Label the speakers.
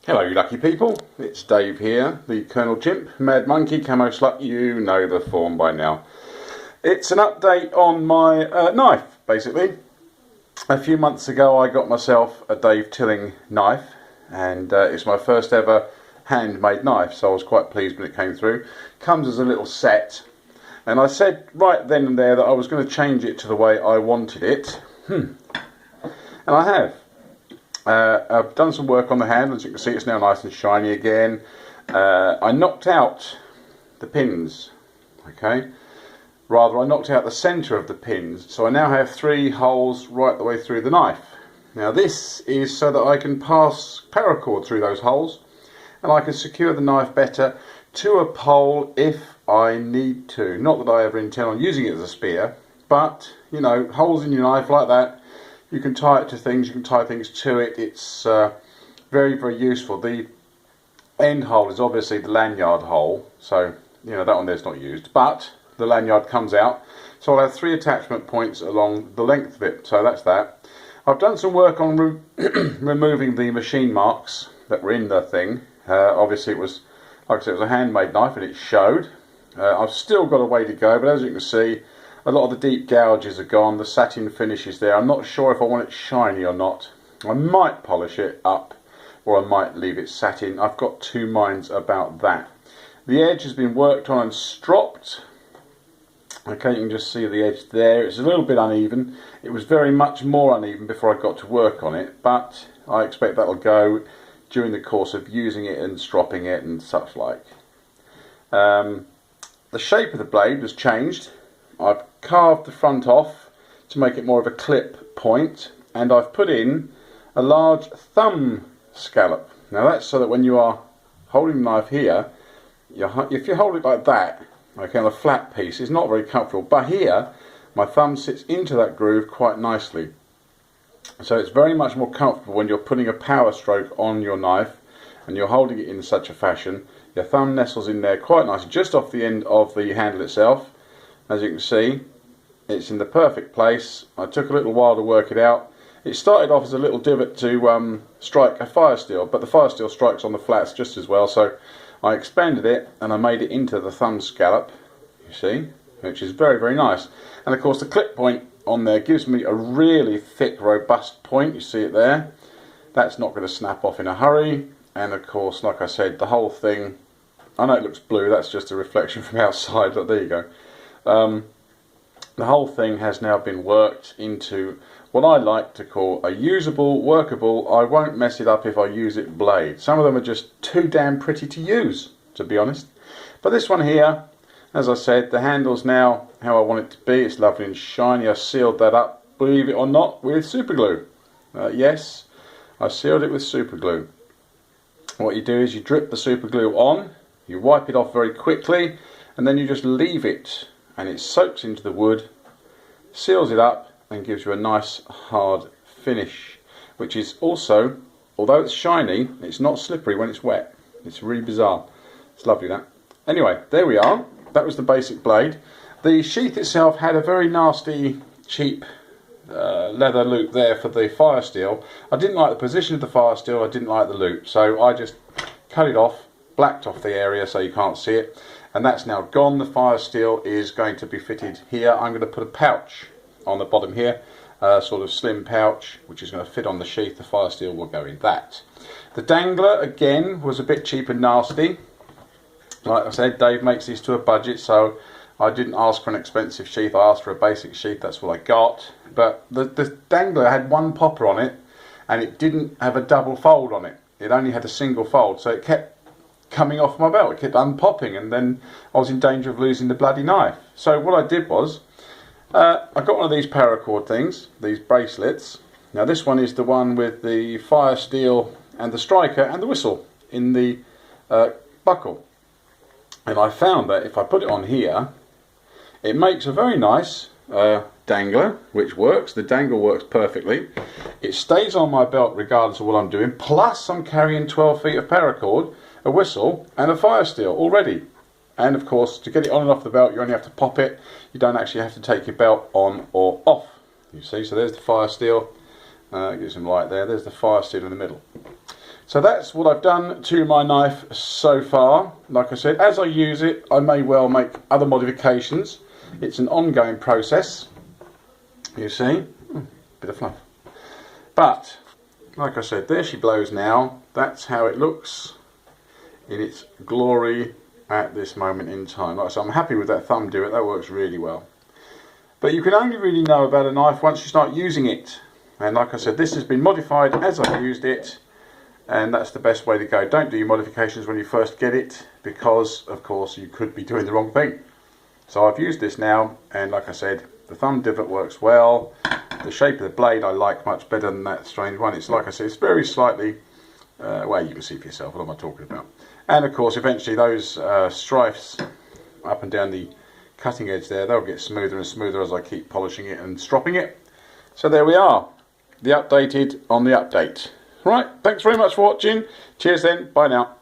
Speaker 1: Hello you lucky people, it's Dave here, the Colonel Chimp, Mad Monkey, Camo Slut, you know the form by now. It's an update on my knife, basically. A few months ago I got myself a Dave Tilling knife, and it's my first ever handmade knife, so I was quite pleased when it came through. Comes as a little set, and I said right then and there that I was going to change it to the way I wanted it, and I have. I've done some work on the handle. As you can see, it's now nice and shiny again. I knocked out the pins, okay? Rather, I knocked out the centre of the pins, so I now have 3 holes right the way through the knife. Now this is so that I can pass paracord through those holes, and I can secure the knife better to a pole if I need to. Not that I ever intend on using it as a spear, but, you know, holes in your knife like that, you can tie it to things, you can tie things to it. It's very, very useful. The end hole is obviously the lanyard hole, so you know that one there's not used, but the lanyard comes out, so I'll have 3 attachment points along the length of it, so that's that. I've done some work on removing the machine marks that were in the thing. Obviously it was, like I said, it was a handmade knife and it showed. I've still got a way to go, but as you can see, a lot of the deep gouges are gone, the satin finish is there. I'm not sure if I want it shiny or not. I might polish it up, or I might leave it satin. I've got 2 minds about that. The edge has been worked on and stropped. Okay, you can just see the edge there. It's a little bit uneven. It was very much more uneven before I got to work on it, but I expect that'll go during the course of using it and stropping it and such like. The shape of the blade has changed. I've carved the front off to make it more of a clip point, and I've put in a large thumb scallop. Now that's so that when you are holding the knife here, if you hold it like that, okay, on a flat piece, it's not very comfortable, but here my thumb sits into that groove quite nicely. So it's very much more comfortable when you're putting a power stroke on your knife and you're holding it in such a fashion. Your thumb nestles in there quite nicely, just off the end of the handle itself. As you can see, it's in the perfect place. I took a little while to work it out. It started off as a little divot to strike a fire steel, but the fire steel strikes on the flats just as well, so I expanded it and I made it into the thumb scallop, you see, which is very, very nice. And of course the clip point on there gives me a really thick, robust point. You see it there. That's not going to snap off in a hurry. And of course, like I said, the whole thing, I know it looks blue, that's just a reflection from outside, but there you go. The whole thing has now been worked into what I like to call a usable, workable, I won't mess it up if I use it blade. Some of them are just too damn pretty to use, to be honest. But this one here, as I said, the handle's now how I want it to be. It's lovely and shiny. I sealed that up, believe it or not, with super glue. Yes, I sealed it with super glue. What you do is you drip the super glue on, you wipe it off very quickly, and then you just leave it, and it soaks into the wood, seals it up, and gives you a nice hard finish, which is also, although it's shiny, it's not slippery when it's wet. It's really bizarre. It's lovely, that. Anyway, there we are. That was the basic blade. The sheath itself had a very nasty, cheap leather loop there for the fire steel. I didn't like the position of the fire steel, I didn't like the loop, so I just cut it off, blacked off the area so you can't see it, and that's now gone. The fire steel is going to be fitted here. I'm going to put a pouch on the bottom here, a sort of slim pouch which is going to fit on the sheath. The fire steel will go in that. The dangler again was a bit cheap and nasty. Like I said, Dave makes these to a budget, so I didn't ask for an expensive sheath, I asked for a basic sheath, that's what I got. But the dangler had 1 popper on it, and it didn't have a double fold on it. It only had a single fold, so it kept coming off my belt, it kept unpopping, and then I was in danger of losing the bloody knife. So what I did was, I got one of these paracord things, these bracelets. Now this one is the one with the fire steel and the striker and the whistle in the buckle. And I found that if I put it on here, it makes a very nice dangler, which works. The dangle works perfectly. It stays on my belt regardless of what I'm doing, plus I'm carrying 12 feet of paracord, a whistle and a fire steel already. And of course, to get it on and off the belt, you only have to pop it. You don't actually have to take your belt on or off. You see, so there's the fire steel. Get some light there. There's the fire steel in the middle. So that's what I've done to my knife so far. Like I said, as I use it, I may well make other modifications. It's an ongoing process, you see. Bit of fluff. But, like I said, there she blows now. That's how it looks in its glory at this moment in time. Like I said, I'm happy with that thumb do it. That works really well. But you can only really know about a knife once you start using it. And like I said, this has been modified as I used it. And that's the best way to go. Don't do your modifications when you first get it, because of course you could be doing the wrong thing. So I've used this now, and like I said, the thumb divot works well. The shape of the blade I like much better than that strange one. It's like I said, it's very slightly, well, you can see for yourself what am I talking about. And of course eventually those strifes up and down the cutting edge there, they'll get smoother and smoother as I keep polishing it and stropping it. So there we are, the updated on the update. Right, thanks very much for watching. Cheers then, bye now.